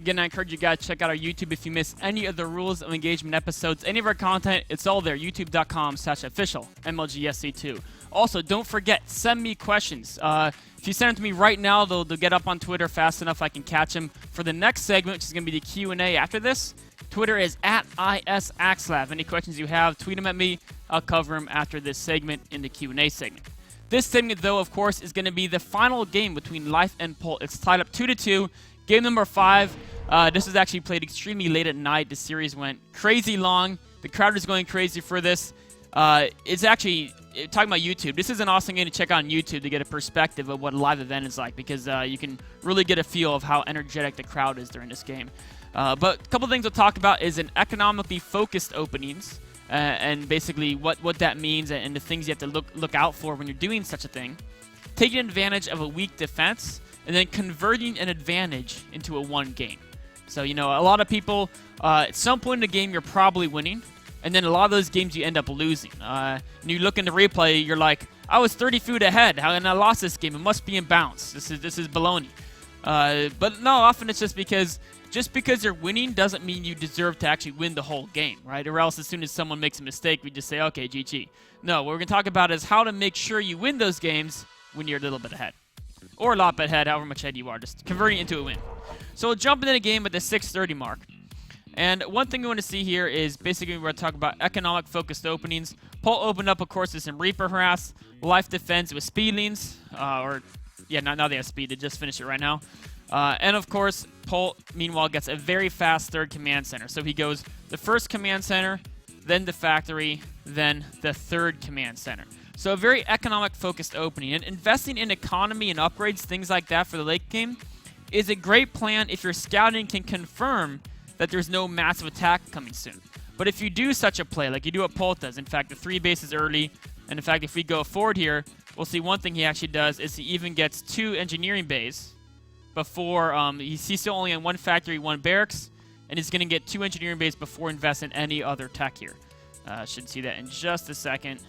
Again, I encourage you guys to check out our YouTube if you miss any of the Rules of Engagement episodes. Any of our content, it's all there. YouTube.com/official MLGSC2. Also, don't forget, send me questions. If you send them to me right now, they'll get up on Twitter fast enough I can catch them. For the next segment, which is going to be the Q&A after this, Twitter is @ISAxslav. Any questions you have, tweet them at me. I'll cover them after this segment in the Q&A segment. This segment, though, of course, is going to be the final game between Life and Polt. It's tied up 2-2. Game number 5. This was actually played extremely late at night. The series went crazy long. The crowd is going crazy for this. It's actually, talking about YouTube, this is an awesome game to check out on YouTube to get a perspective of what a live event is like, because you can really get a feel of how energetic the crowd is during this game. But a couple things we'll talk about is an economically focused openings, and basically what that means and the things you have to look out for when you're doing such a thing. Taking advantage of a weak defense, and then converting an advantage into a one game. So, you know, a lot of people, at some point in the game, you're probably winning, and then a lot of those games you end up losing. And you look in the replay, you're like, I was 30 food ahead, and I lost this game. It must be in bounce. This is baloney. But no, often it's just because you're winning doesn't mean you deserve to actually win the whole game, right? Or else as soon as someone makes a mistake, we just say, okay, GG. No, what we're going to talk about is how to make sure you win those games when you're a little bit ahead. Or a lot bit ahead, however much ahead you are, just converting it into a win. So we'll jump into the game at the 6:30 mark. And one thing we want to see here is basically we're going to talk about economic-focused openings. Polt opened up, of course, with some Reaper harass. Life defends with speedlings. Now they have speed. They just finished it right now. And, of course, Polt, meanwhile, gets a very fast third command center. So he goes the first command center, then the factory, then the third command center. So a very economic-focused opening. And investing in economy and upgrades, things like that for the late game, is a great plan if your scouting can confirm that there's no massive attack coming soon. But if you do such a play, like you do what Polt does, in fact, the 3 bases early, and in fact, if we go forward here, we'll see one thing he actually does is he even gets 2 engineering bays before, he's still only on 1 factory, 1 barracks, and he's going to get 2 engineering bays before investing in any other tech here. Should see that in just a second.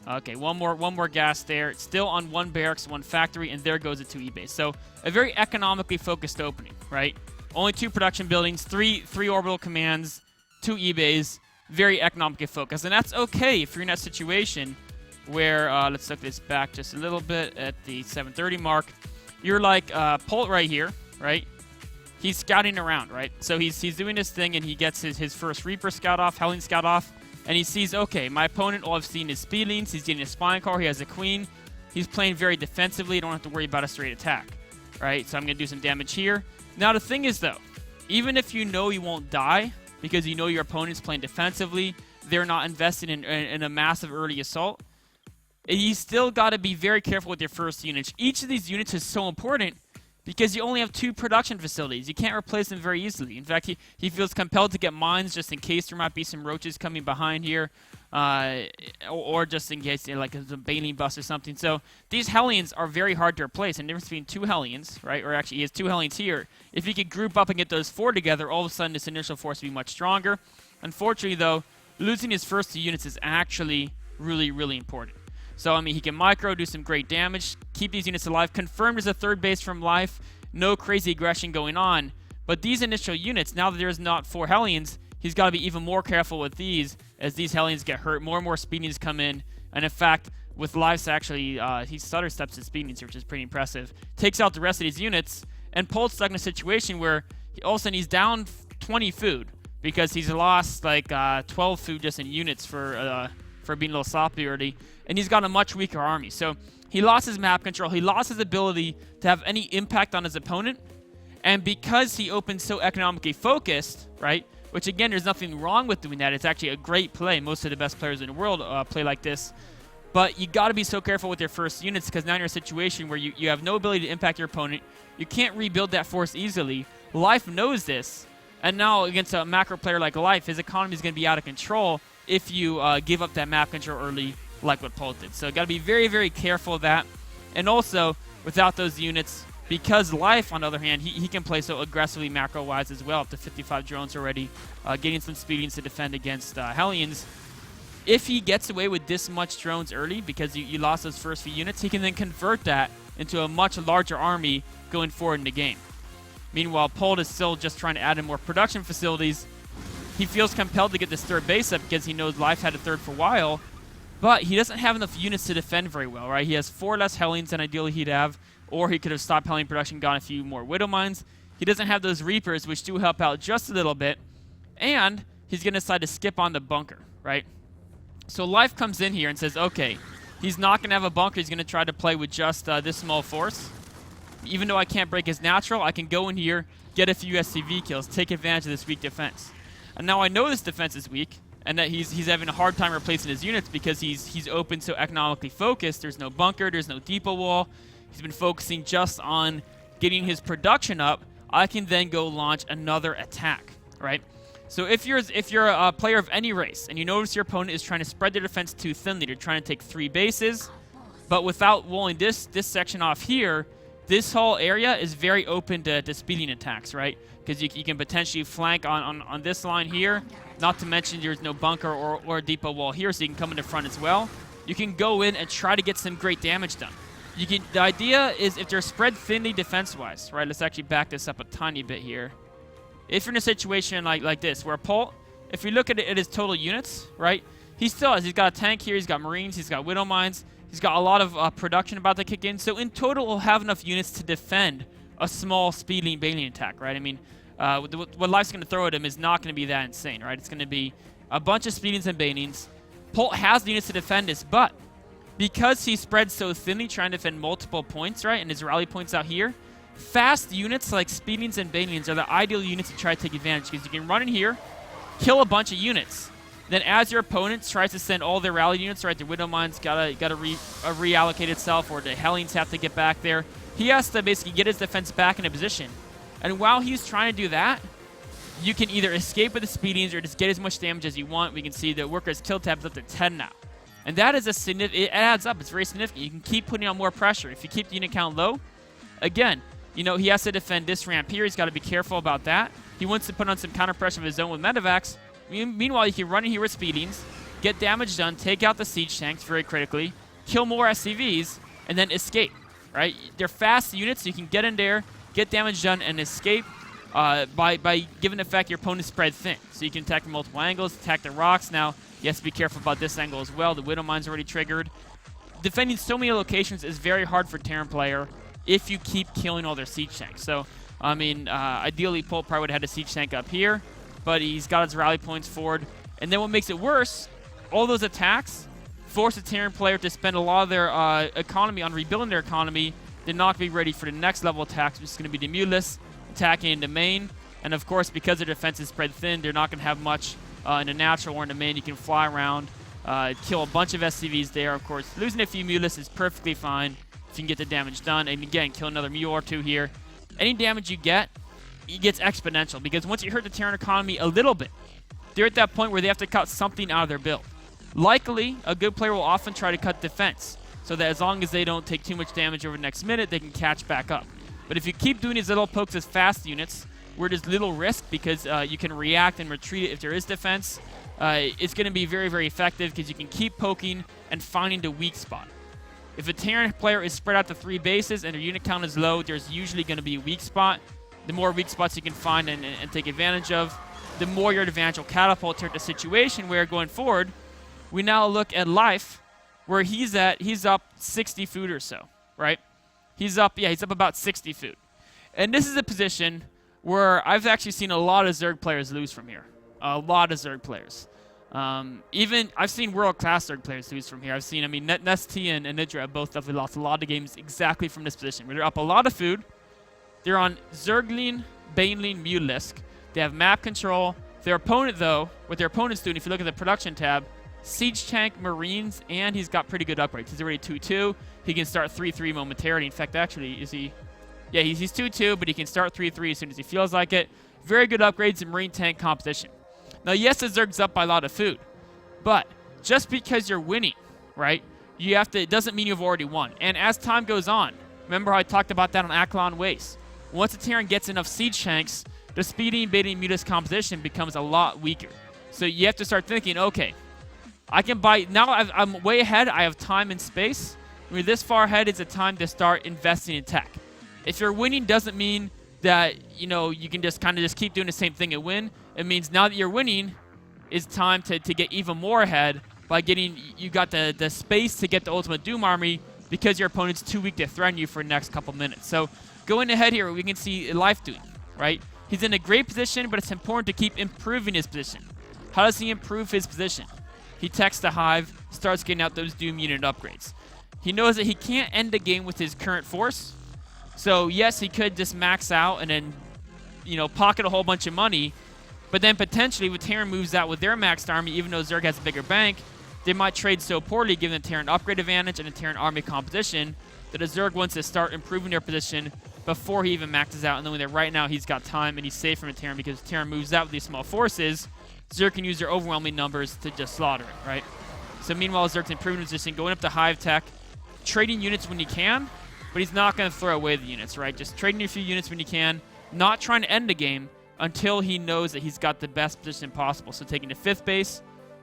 Okay, one more gas there. It's still on 1 barracks, 1 factory, and there goes the 2 E-base. So a very economically focused opening, right? Only 2 production buildings, 3 orbital commands, 2 E-bays, very economically focused. And that's okay if you're in that situation where, let's look this back just a little bit at the 7:30 mark. You're like Polt right here, right? He's scouting around, right? So he's doing this thing, and he gets his first Reaper scout off, Hellion scout off, and he sees, okay, my opponent, all I've seen is speedlings, he's getting a spine car, he has a queen, he's playing very defensively, I don't have to worry about a straight attack, right? So I'm going to do some damage here. Now the thing is, though, even if you know you won't die, because you know your opponent's playing defensively, they're not invested in a massive early assault, you still got to be very careful with your first units. Each of these units is so important because you only have 2 production facilities. You can't replace them very easily. In fact, he feels compelled to get mines just in case there might be some roaches coming behind here, or just in case, like a baleen bust or something. So these Hellions are very hard to replace. And the difference between 2 Hellions, right, or actually he has 2 Hellions here. If you could group up and get those 4 together, all of a sudden this initial force will be much stronger. Unfortunately, though, losing his first 2 units is actually really, really important. So, I mean, he can micro, do some great damage, keep these units alive. Confirmed as a 3rd base from Life. No crazy aggression going on. But these initial units, now that there's not 4 Hellions, he's got to be even more careful with these as these Hellions get hurt. More and more speedings come in. And in fact, with Life's actually, he stutter steps his speedings, which is pretty impressive. Takes out the rest of these units. And Polt's stuck in a situation where all of a sudden he's down 20 food because he's lost like 12 food just in units for being a little sloppy early, and he's got a much weaker army. So he lost his map control, he lost his ability to have any impact on his opponent, and because he opened so economically focused, right, which again, there's nothing wrong with doing that, it's actually a great play, most of the best players in the world play like this, but you got to be so careful with your first units because now you're in a situation where you have no ability to impact your opponent, you can't rebuild that force easily. Life knows this, and now against a macro player like Life, his economy is going to be out of control if you give up that map control early like what Polt did. So got to be very, very careful of that. And also, without those units, because Life, on the other hand, he can play so aggressively macro-wise as well, up to 55 drones already, getting some speedings to defend against Hellions. If he gets away with this much drones early, because you lost those first few units, he can then convert that into a much larger army going forward in the game. Meanwhile, Polt is still just trying to add in more production facilities. He feels compelled to get this third base up because he knows Life had a third for a while, but he doesn't have enough units to defend very well, right? He has 4 less Hellions than ideally he'd have, or he could have stopped Hellion production, gotten a few more Widow Mines. He doesn't have those Reapers, which do help out just a little bit, and he's going to decide to skip on the bunker, right? So Life comes in here and says, okay, he's not going to have a bunker. He's going to try to play with just this small force. Even though I can't break his natural, I can go in here, get a few SCV kills, take advantage of this weak defense. And now I know this defense is weak, and that he's having a hard time replacing his units because he's open, so economically focused. There's no bunker, there's no depot wall. He's been focusing just on getting his production up. I can then go launch another attack, right? So if you're a player of any race and you notice your opponent is trying to spread their defense too thinly, they're trying to take 3 bases, but without walling this section off here, this whole area is very open to speeding attacks, right? Because you can potentially flank on this line here. Not to mention there's no bunker or a depot wall here, so you can come in the front as well. You can go in and try to get some great damage done. The idea is if they're spread thinly defense-wise, right? Let's actually back this up a tiny bit here. If you're in a situation like this, where Polt, if we look at his total units, right? He still has, he's got a tank here, he's got Marines, he's got Widow Mines, he's got a lot of production about to kick in. So in total, we'll have enough units to defend a small speeding Bailing attack, right? I mean, what Life's going to throw at him is not going to be that insane, right? It's going to be a bunch of speedings and Bailings. Polt has the units to defend this, but because he spreads so thinly, trying to defend multiple points, right, and his rally points out here, fast units like speedings and Bailings are the ideal units to try to take advantage because you can run in here, kill a bunch of units. Then as your opponent tries to send all their rally units, right, the Widow Mine's gotta reallocate itself, or the Hellions have to get back there. He has to basically get his defense back in a position. And while he's trying to do that, you can either escape with the speedings or just get as much damage as you want. We can see the worker's kill tab is up to 10 now. And that is it adds up. It's very significant. You can keep putting on more pressure. If you keep the unit count low, again, you know, he has to defend this ramp here. He's got to be careful about that. He wants to put on some counter pressure of his own with medevacs. Meanwhile, you can run in here with speedings, get damage done, take out the siege tanks very critically, kill more SCVs, and then escape, right? They're fast units, so you can get in there, get damage done, and escape by giving the fact your opponent's spread thin. So you can attack from multiple angles, attack the rocks. Now, you have to be careful about this angle as well. The Widow Mine's already triggered. Defending so many locations is very hard for Terran player if you keep killing all their siege tanks. So, I mean, ideally, Polt probably would have had a siege tank up here, but he's got his rally points forward. And then what makes it worse, all those attacks force a Terran player to spend a lot of their economy on rebuilding their economy. They're not going to be ready for the next level attacks, which is going to be the Mulus attacking in the main. And of course, because their defense is spread thin, they're not going to have much in the natural or in the main. You can fly around, kill a bunch of SCVs there. Of course, losing a few Mulus is perfectly fine if you can get the damage done. And again, kill another Mule or two here. Any damage you get, it gets exponential, because once you hurt the Terran economy a little bit, they're at that point where they have to cut something out of their build. Likely, a good player will often try to cut defense, so that as long as they don't take too much damage over the next minute, they can catch back up. But if you keep doing these little pokes as fast units, where there's little risk because you can react and retreat if there is defense, it's going to be very, very effective because you can keep poking and finding the weak spot. If a Terran player is spread out to 3 bases and their unit count is low, there's usually going to be a weak spot. The more weak spots you can find and take advantage of, the more your advantage will catapult to the situation where, going forward, we now look at Life, where he's up 60 food or so, right? He's up about 60 food. And this is a position where I've actually seen a lot of Zerg players lose from here. A lot of Zerg players. Even I've seen world-class Zerg players lose from here. I've seen, I mean, Nesty and Nidra have both definitely lost a lot of games exactly from this position, where they're up a lot of food. They're on Zergling, Baneling, Mutalisk. They have map control. Their opponent, though, what their opponent's doing, if you look at the production tab, Siege Tank, Marines, and he's got pretty good upgrades. He's already 2-2. He can start 3-3 momentarily. In fact, actually, is he? Yeah, he's 2-2, but he can start 3-3 as soon as he feels like it. Very good upgrades in Marine tank composition. Now, yes, the Zerg's up by a lot of food, but just because you're winning, right, you have to, it doesn't mean you've already won. And as time goes on, remember how I talked about that on Aklon Waste? Once a Terran gets enough siege tanks, the speeding, baiting, mutas composition becomes a lot weaker. So you have to start thinking, okay, I can buy, now I'm way ahead, I have time and space. When you're this far ahead, it's a time to start investing in tech. If you're winning, doesn't mean that, you know, you can just kind of just keep doing the same thing and win. It means now that you're winning, it's time to get even more ahead by getting, you got the space to get the Ultimate Doom Army because your opponent's too weak to threaten you for the next couple minutes. So going ahead here, we can see Life doing, right? He's in a great position, but it's important to keep improving his position. How does he improve his position? He techs the Hive, starts getting out those Doom unit upgrades. He knows that he can't end the game with his current force. So yes, he could just max out and then, you know, pocket a whole bunch of money. But then potentially with Terran moves out with their maxed army, even though Zerg has a bigger bank, they might trade so poorly given the Terran upgrade advantage and the Terran army composition that a Zerg wants to start improving their position before he even maxes out, and knowing that right now he's got time and he's safe from a Terran because if Terran moves out with these small forces, Zerg can use their overwhelming numbers to just slaughter it, right? So meanwhile, Zerg's improving his position, going up to Hive tech, trading units when he can, but he's not going to throw away the units, right? Just trading a few units when he can, not trying to end the game until he knows that he's got the best position possible. So taking the 5th base,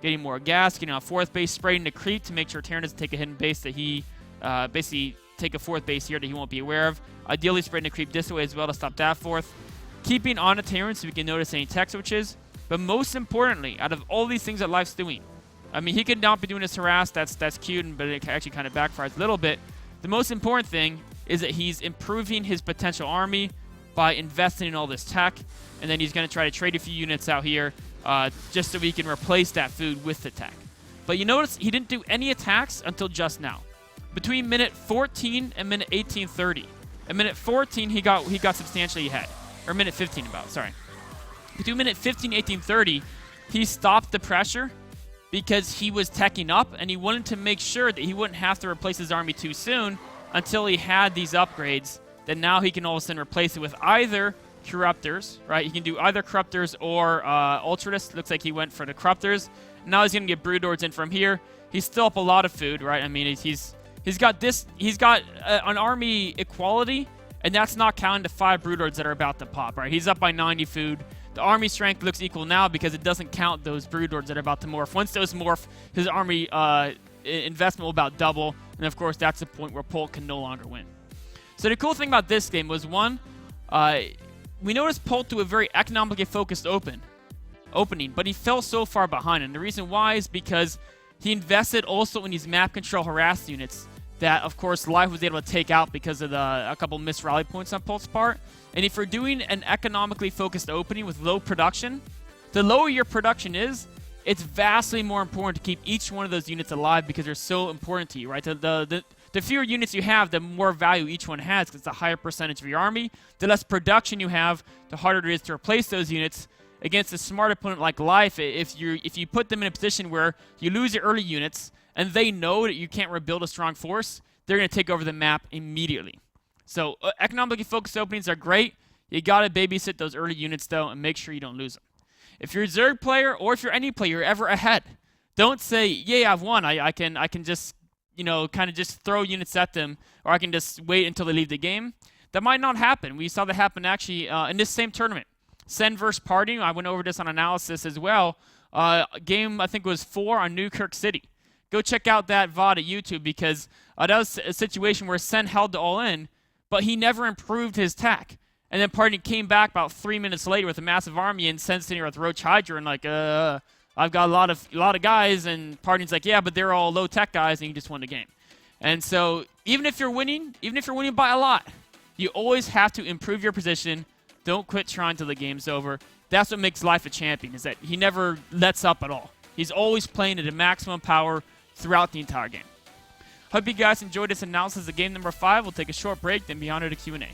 getting more gas, getting on 4th base, spreading the creep to make sure Terran doesn't take a hidden base that he basically take a 4th base here that he won't be aware of. Ideally spreading the creep this way as well to stop that 4th. Keeping on the Terran so we can notice any tech switches. But most importantly, out of all these things that Life's doing, I mean, he could not be doing this harass, that's cute, but it actually kind of backfires a little bit. The most important thing is that he's improving his potential army by investing in all this tech, and then he's going to try to trade a few units out here just so we can replace that food with the tech. But you notice he didn't do any attacks until just now. Between minute 14 and minute 18:30. At minute 14, he got substantially ahead. Or minute 15 about, sorry. Between minute 15 and 18:30, he stopped the pressure because he was teching up, and he wanted to make sure that he wouldn't have to replace his army too soon until he had these upgrades, that now he can all of a sudden replace it with either Corruptors, right? He can do either Corruptors or Ultradus. Looks like he went for the Corruptors. Now he's going to get Broodlords in from here. He's still up a lot of food, right? I mean, he's got an army equality, and that's not counting the 5 Broodlords that are about to pop, right? He's up by 90 food. The army strength looks equal now because it doesn't count those Broodlords that are about to morph. Once those morph, his army investment will about double, and of course that's the point where Polt can no longer win. So the cool thing about this game was, one, we noticed Polt do a very economically focused opening, but he fell so far behind, and the reason why is because he invested also in these map control harass units that, of course, Life was able to take out because of a couple missed rally points on Polt's part. And if you're doing an economically focused opening with low production, the lower your production is, it's vastly more important to keep each one of those units alive because they're so important to you, right? The fewer units you have, the more value each one has because it's a higher percentage of your army. The less production you have, the harder it is to replace those units. Against a smart opponent like Life, if you put them in a position where you lose your early units and they know that you can't rebuild a strong force, they're going to take over the map immediately. So economically focused openings are great. You got to babysit those early units, though, and make sure you don't lose them. If you're a Zerg player or if you're any player, you're ever ahead, don't say, yeah, I've won. I can just, you know, kind of just throw units at them, or I can just wait until they leave the game. That might not happen. We saw that happen actually in this same tournament. Sen versus Party, I went over this on analysis as well. Game, I think, was 4 on Newkirk City. Go check out that VOD at YouTube because that was a situation where Sen held the all-in, but he never improved his tech. And then Party came back about 3 minutes later with a massive army, and Sen's sitting here with Roach Hydra and like, I've got a lot of guys, and Party's like, yeah, but they're all low-tech guys, and you just won the game. And so even if you're winning by a lot, you always have to improve your position. Don't quit trying till the game's over. That's what makes Life a champion, is that he never lets up at all. He's always playing at a maximum power throughout the entire game. Hope you guys enjoyed this analysis of game number 5. We'll take a short break, then be on to the Q&A.